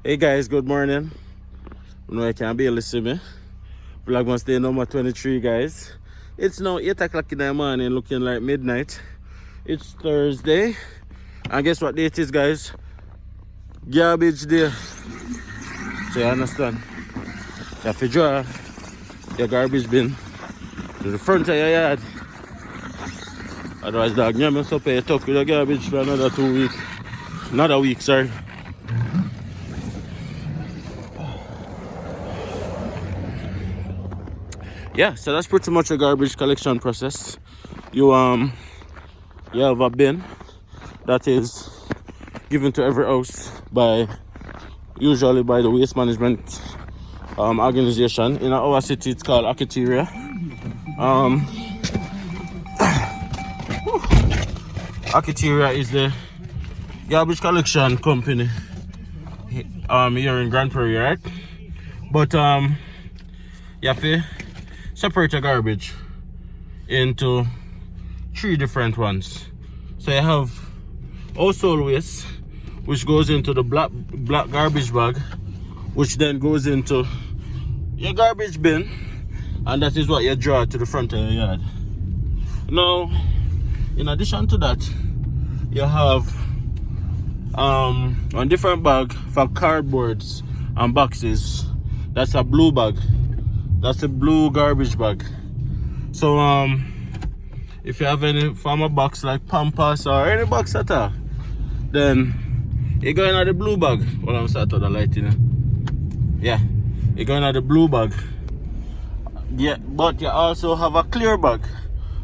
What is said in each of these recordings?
Hey guys, good morning. No, I can't barely see me. Vlogmas day number 23, guys. It's now 8 o'clock in the morning, looking like midnight. It's Thursday. And guess what day it is, guys? Garbage day. So you understand? You have to draw your garbage bin to the front of your yard. Otherwise, dog, you must up your tuck with the garbage for another 2 weeks. Another week, sorry. Yeah, so that's pretty much a garbage collection process. You have a bin that is given to every house usually by the waste management organization. In our city, it's called Akiteria. Akiteria is the garbage collection company here in Grand Prairie, right? But you have to separate your garbage into 3 different ones. So you have household waste, which goes into the black garbage bag, which then goes into your garbage bin, and that is what you draw to the front of your yard. Now, in addition to that, you have a different bag for cardboards and boxes. That's a blue bag. That's a blue garbage bag. So if you have any farmer box like Pampas or any box at all, then you're going at the blue bag. Well, I'm starting the lighting. Yeah, you're going at the blue bag. Yeah, but you also have a clear bag,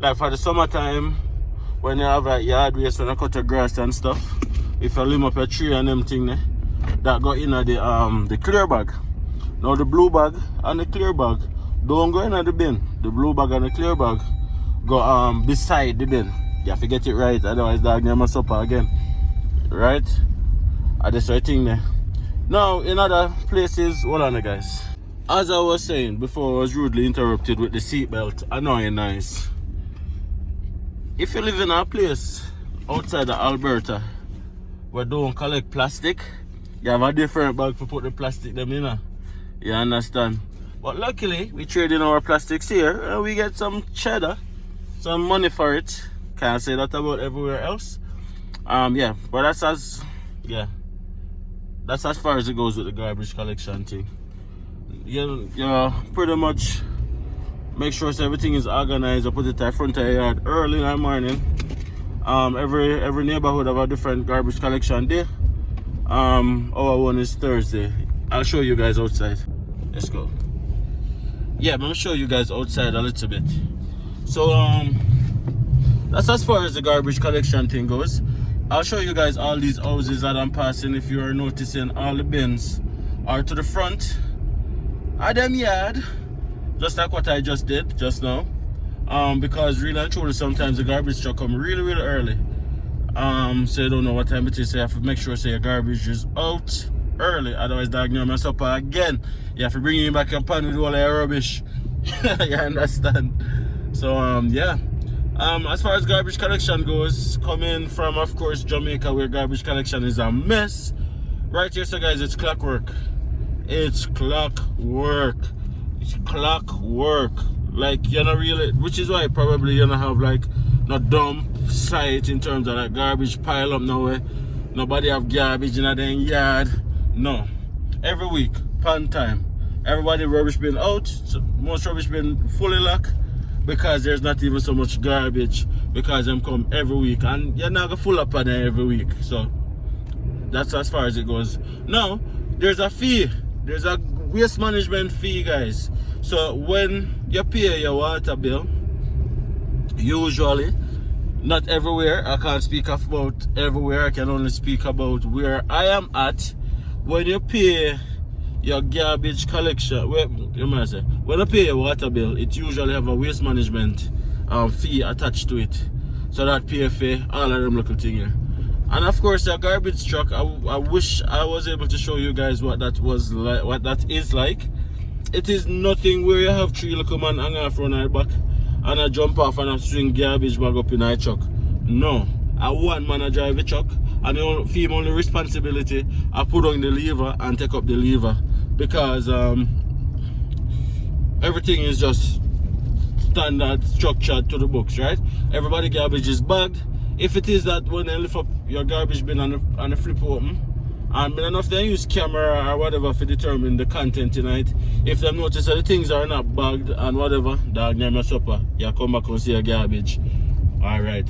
like for the summertime when you have a yard waste, when you cut your grass and stuff. If you limb up a tree and them thing there, that go in at the clear bag. Now the blue bag and the clear bag don't go in the bin. The blue bag and the clear bag go beside the bin. You have to get it right, otherwise dog never mess up again. Right? That's the thing there. Now in other places, hold on guys. As I was saying before I was rudely interrupted with the seatbelt, annoying noise. If you live in a place outside of Alberta where don't collect plastic, you have a different bag to put the plastic them in. You understand? But luckily, we trade in our plastics here and we get some cheddar, some money for it. Can't say that about everywhere else. Yeah, but that's as far as it goes with the garbage collection thing. You pretty much make sure so everything is organized. I put it at the front of the yard early in the morning. Every neighborhood have a different garbage collection day. Our one is Thursday. I'll show you guys outside. Let's go. Yeah, I'm gonna show you guys outside a little bit. So that's as far as the garbage collection thing goes. I'll show you guys all these houses that I'm passing. If you are noticing, all the bins are to the front of them yard, just like what I just did just now. Because really and truly sometimes the garbage truck come really early. So you don't know what time it is, so you have to make sure your garbage is out early, otherwise dog you mess up again. You have to bring you back your pan with all your rubbish. You understand? So yeah, as far as garbage collection goes, coming from of course Jamaica, where garbage collection is a mess, right here, so guys, it's clockwork. It's clockwork. It's clockwork. Like, you're not really, which is why probably you're not have like no dump site in terms of like garbage pile up nowhere. Nobody have garbage in their yard. No. Every week, pan time, everybody rubbish bin out. So most rubbish bin fully locked because there's not even so much garbage, because them come every week and you're not gonna full up on there every week. So that's as far as it goes. Now there's a fee. There's a waste management fee, guys. So when you pay your water bill, usually, not everywhere, I can't speak about everywhere, I can only speak about where I am at. When you pay your garbage collection, when you pay your water bill, it usually have a waste management fee attached to it. So that pay for all of them little things here. And of course your garbage truck, I wish I was able to show you guys what that was like, what that is like. It is nothing where you have 3 little man hang off on our back and I jump off and I swing garbage bag up in our truck. No, I one man I drive the truck and the female only responsibility I put on the lever and take up the lever, because everything is just standard structured to the books, right? Everybody garbage is bagged. If it is that when they lift up your garbage bin and the flip open, and enough they use camera or whatever to determine the content tonight. If they notice that the things are not bagged and whatever, dog name your supper, you come back and see your garbage. Alright.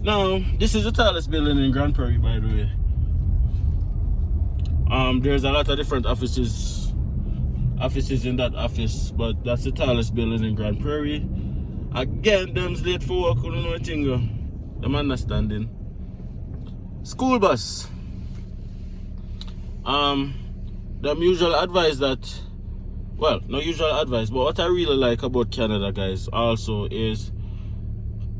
Now, this is the tallest building in Grand Prairie, by the way. There's a lot of different offices in that office, but that's the tallest building in Grand Prairie. Again, them's late for work, you know anything. I'm understanding. School bus. Them usual advice that, well, not usual advice, but what I really like about Canada, guys, also is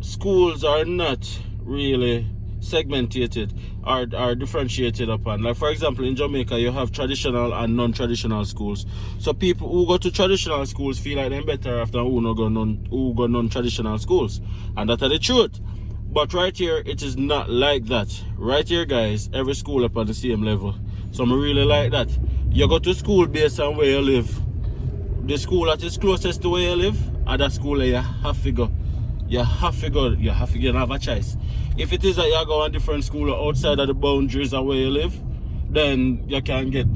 schools are not really segmented or differentiated upon. Like, for example, in Jamaica, you have traditional and non-traditional schools. So people who go to traditional schools feel like they're better after who go non-traditional schools. And that's the truth. But right here, it is not like that. Right here, guys, every school up on the same level. So I really like that. You go to school based on where you live. The school that is closest to where you live, and that school you have to go. You have to go. You don't have a choice. If it is that you go to a different school outside of the boundaries of where you live, then you can get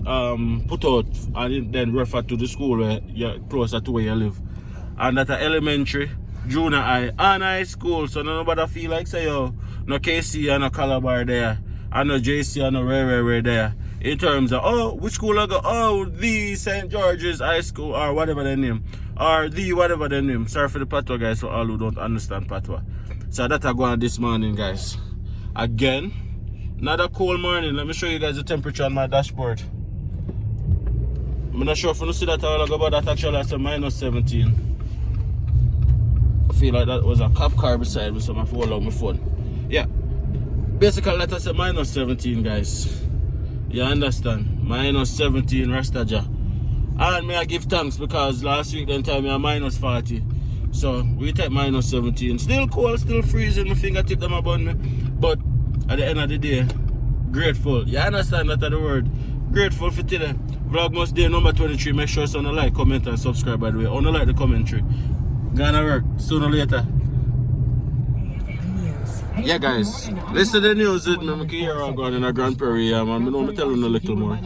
put out and then referred to the school where you're closer to where you live. And that's elementary, junior high, and high school. So nobody feel like say, yo, no KC and no Calabar there, and no JC and no where there. In terms of, oh, which school I go? Oh, the St. George's High School, or whatever their name. Or the whatever their name. Sorry for the patois, guys, for all who don't understand patois. So that I go on this morning, guys. Again, another cold morning. Let me show you guys the temperature on my dashboard. I'm not sure if you see that a while ago, but that actually has a minus 17. I feel like that was a cop car beside me, so I'm going to hold on my phone. Yeah. Basically, let us say minus 17, guys. You understand? Minus 17 Rastaja. And may I give thanks because last week then time I minus 40. So we take minus 17. Still cold, still freezing, my fingertip them about me. But at the end of the day, grateful. You understand that the word? Grateful for today. Vlogmas day number 23. Make sure you like, comment and subscribe, by the way. I want to like the commentary. Gonna work sooner or later. Yeah, guys, listen to the news with me. I'm here going in a Grand Prairie. I'm going to tell them a little more.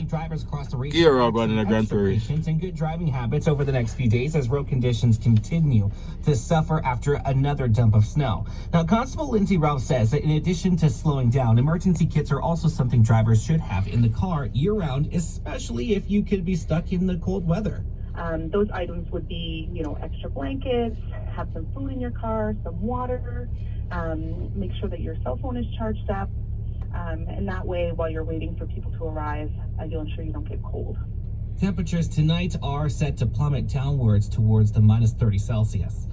Here going in a Grand Prairie. And good driving habits over the next few days as road conditions continue to suffer after another dump of snow. Now, Constable Lindsay Ralph says that in addition to slowing down, emergency kits are also something drivers should have in the car year-round, especially if you could be stuck in the cold weather. Those items would be, extra blankets, have some food in your car, some water. Make sure that your cell phone is charged up, and that way while you're waiting for people to arrive, you'll ensure you don't get cold. Temperatures tonight are set to plummet downwards towards the minus 30 Celsius.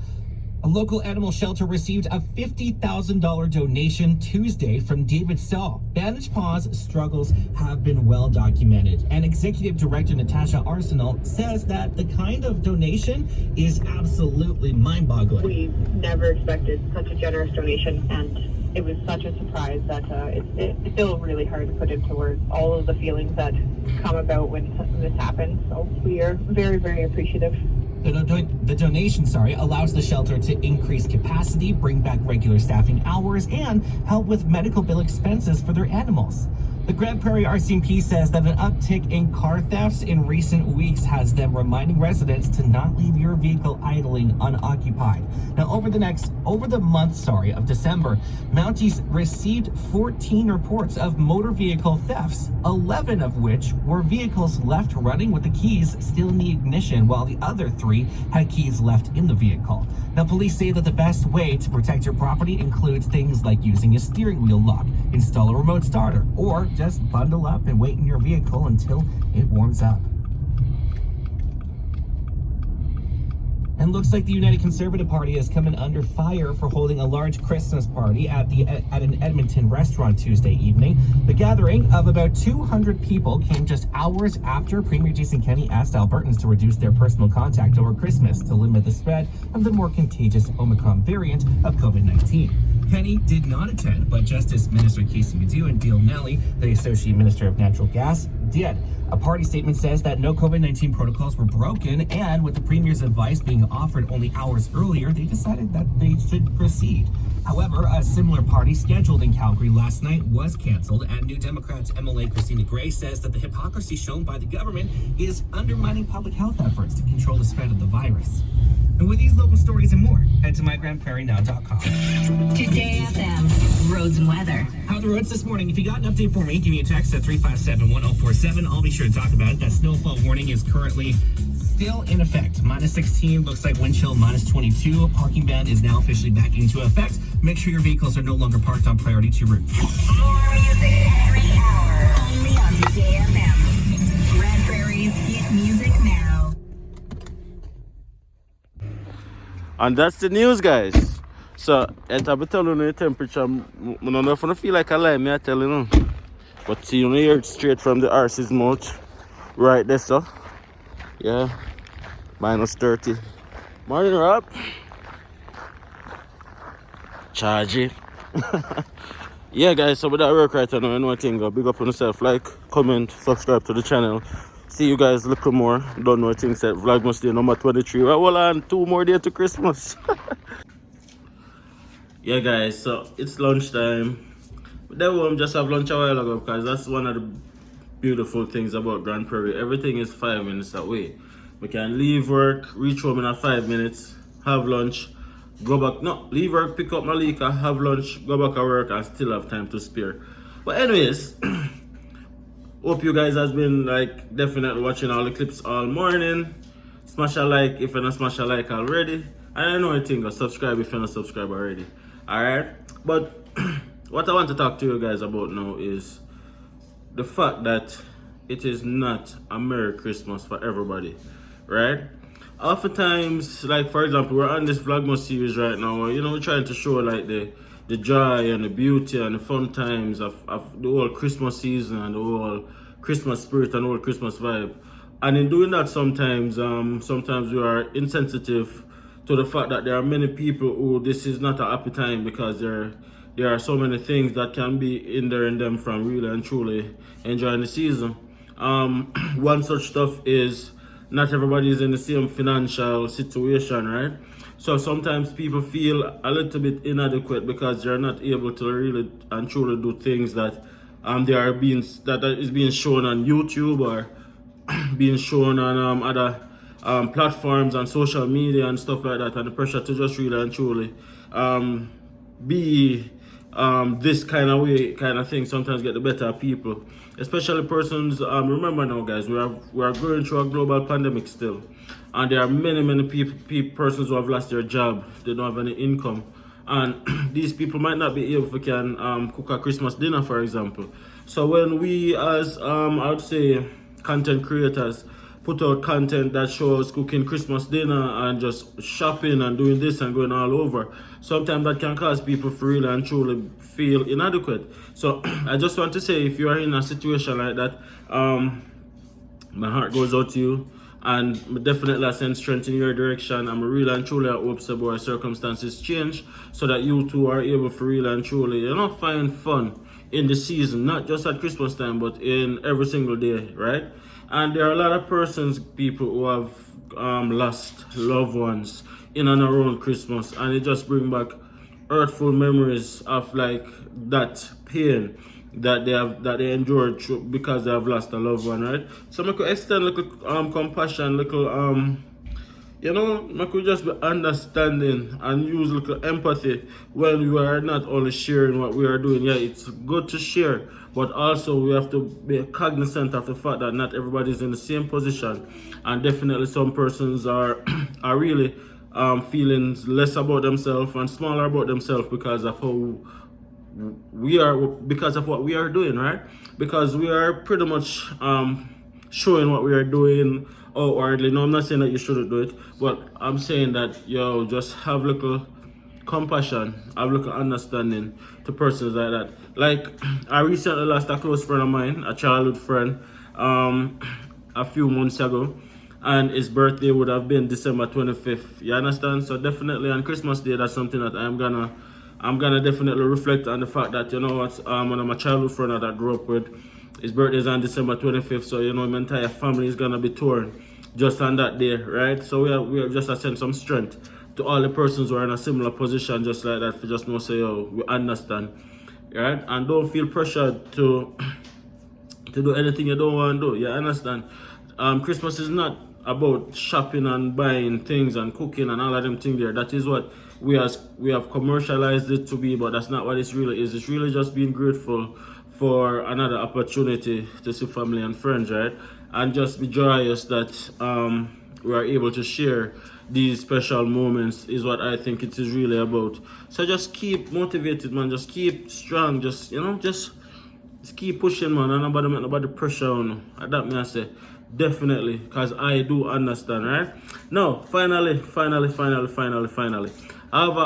A local animal shelter received a $50,000 donation Tuesday from David Stahl. Bandage Paws struggles have been well documented, and Executive Director Natasha Arsenal says that the kind of donation is absolutely mind-boggling. We never expected such a generous donation, and it was such a surprise that it's still really hard to put into words all of the feelings that come about when this happens. So we are very, very appreciative. The donation, allows the shelter to increase capacity, bring back regular staffing hours, and help with medical bill expenses for their animals. The Grand Prairie RCMP says that an uptick in car thefts in recent weeks has them reminding residents to not leave your vehicle idling unoccupied. Now, over the month of December, Mounties received 14 reports of motor vehicle thefts, 11 of which were vehicles left running with the keys still in the ignition, while the other 3 had keys left in the vehicle. Now, police say that the best way to protect your property includes things like using a steering wheel lock, install a remote starter, or just bundle up and wait in your vehicle until it warms up. And looks like the United Conservative Party is coming under fire for holding a large Christmas party at an Edmonton restaurant Tuesday evening. The gathering of about 200 people came just hours after Premier Jason Kenney asked Albertans to reduce their personal contact over Christmas to limit the spread of the more contagious Omicron variant of COVID-19. Penny did not attend, but Justice Minister Casey Madu and Dale Nelly, the Associate Minister of Natural Gas, did. A party statement says that no COVID-19 protocols were broken, and with the Premier's advice being offered only hours earlier, they decided that they should proceed. However, a similar party scheduled in Calgary last night was canceled, and New Democrats MLA Christina Gray says that the hypocrisy shown by the government is undermining public health efforts to control the spread of the virus. And with these local stories and more, head to mygrandprairienow.com. Today FM, roads and weather. How are the roads this morning? If you got an update for me, give me a text at 357-1047. I'll be sure to talk about it. That snowfall warning is currently still in effect. Minus 16, looks like wind chill minus 22. Parking ban is now officially back into effect. Make sure your vehicles are no longer parked on priority 2 routes. More music every hour, only on Today FM. Grand Prairie's hit music now. And that's the news, guys. So, and I'll be telling you the temperature. I don't know if I feel like I lie, I tell you no. But see, you hear it straight from the horse's mouth. Right there, so. Yeah. Minus 30. Morning, Rob. Charge it. Yeah, guys, so with that work right now, you know what thing, go big up on yourself. Like, comment, subscribe to the channel. See you guys a little more. Don't know things that Vlogmas day number 23. Well, hold on, 2 more days to Christmas. Yeah, guys, so it's lunchtime. But then we'll just have lunch a while ago because that's one of the beautiful things about Grand Prairie. Everything is 5 minutes away. We can leave work, reach home in 5 minutes, have lunch, go back. No, leave work, pick up Malika, have lunch, go back to work, and still have time to spare. But anyways, hope you guys has been like definitely watching all the clips all morning. Smash a like if you're not smash a like already. And I know you think subscribe if you're not subscribed already. Alright? But what I want to talk to you guys about now is the fact that it is not a Merry Christmas for everybody. Right? Oftentimes, like for example, we're on this Vlogmas series right now, you know, we're trying to show like the joy and the beauty and the fun times of the whole Christmas season and the whole Christmas spirit and the whole Christmas vibe. And in doing that, sometimes we are insensitive to the fact that there are many people who this is not a happy time because there are so many things that can be hindering them from really and truly enjoying the season. One such stuff is not everybody is in the same financial situation, right? So sometimes people feel a little bit inadequate because they're not able to really and truly do things that is being shown on YouTube or being shown on other platforms and social media and stuff like that, and the pressure to just really and truly be this kind of way kind of thing sometimes get the better of people, especially persons. Remember now, guys, we are going through a global pandemic still, and there are many persons who have lost their job. They don't have any income, and these people might not be able to cook a Christmas dinner, for example. So when we as I would say content creators put out content that shows cooking Christmas dinner and just shopping and doing this and going all over, sometimes that can cause people to really and truly feel inadequate. So I just want to say, if you are in a situation like that, my heart goes out to you, and definitely I send strength in your direction. I'm really and truly hope so our circumstances change so that you too are able to really and truly, you know, find fun in the season, not just at Christmas time, but in every single day, right? And there are a lot of people who have lost loved ones in and around Christmas, and it just brings back hurtful memories of like that pain that they endured because they have lost a loved one, right? So I could extend little compassion, little you know, I could just be understanding and use little empathy when we are not only sharing what we are doing. Yeah, it's good to share, but also we have to be cognizant of the fact that not everybody is in the same position, and definitely some persons are really feeling less about themselves and smaller about themselves because of how because of what we are doing, right? Because we are pretty much showing what we are doing outwardly. No, I'm not saying that you shouldn't do it, but I'm saying that just have little compassion, have little understanding to persons like that. Like, I recently lost a close friend of mine, a childhood friend, a few months ago, and his birthday would have been December 25th. You understand? So definitely on Christmas Day, that's something that I'm gonna I'm gonna definitely reflect on the fact that, you know what, one of my childhood friend that I grew up with, his birthday is on December 25th, so you know my entire family is gonna be torn just on that day, right? So we have just to send some strength to all the persons who are in a similar position just like that, for just know say, yo, we understand, right? And don't feel pressured to do anything you don't want to do, you understand? Christmas is not about shopping and buying things and cooking and all of them things there. That is what we have commercialized it to be, but that's not what it really is. It's really just being grateful for another opportunity to see family and friends, right? And just be joyous that we are able to share these special moments is what I think it is really about. So just keep motivated, man. Just keep strong. Just, you know, just keep pushing, man. And nobody pressure on you. That me I say. Definitely, because I do understand, right? Now, finally, I have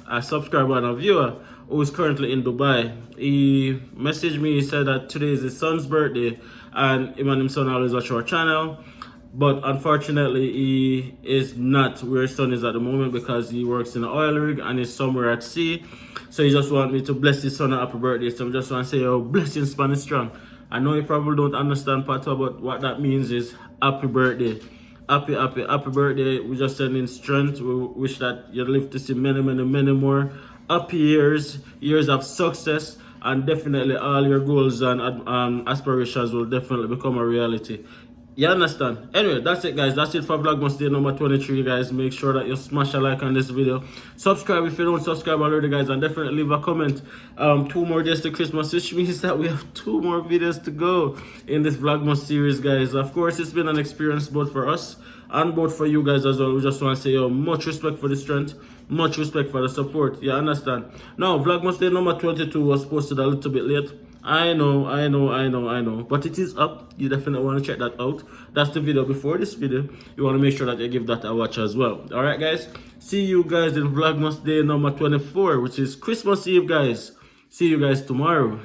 a subscriber and a viewer who is currently in Dubai. He messaged me, he said that today is his son's birthday and him and his son always watch our channel. But unfortunately, he is not where his son is at the moment because he works in an oil rig and is somewhere at sea. So he just want me to bless his son a happy birthday. So I just want to say, oh, blessing Spanish strong. I know you probably don't understand part of what that means is happy birthday. Happy birthday. We just sending strength. We wish that you live to see many more happy years of success, and definitely all your goals and aspirations will definitely become a reality. You understand? Anyway, that's it, guys. That's it for Vlogmas day number 23, guys. Make sure that you smash a like on this video. Subscribe if you don't subscribe already, guys. And definitely leave a comment. 2 more days to Christmas, which means that we have 2 more videos to go in this Vlogmas series, guys. Of course, it's been an experience both for us and both for you guys as well. We just want to say, yo, much respect for the strength. Much respect for the support. You understand? Now, Vlogmas day number 22 was posted a little bit late. I know, but it is up. You definitely want to check that out. That's the video before this video. You want to make sure that you give that a watch as well. Alright, guys, see you guys in Vlogmas day number 24, which is Christmas Eve, guys. See you guys tomorrow.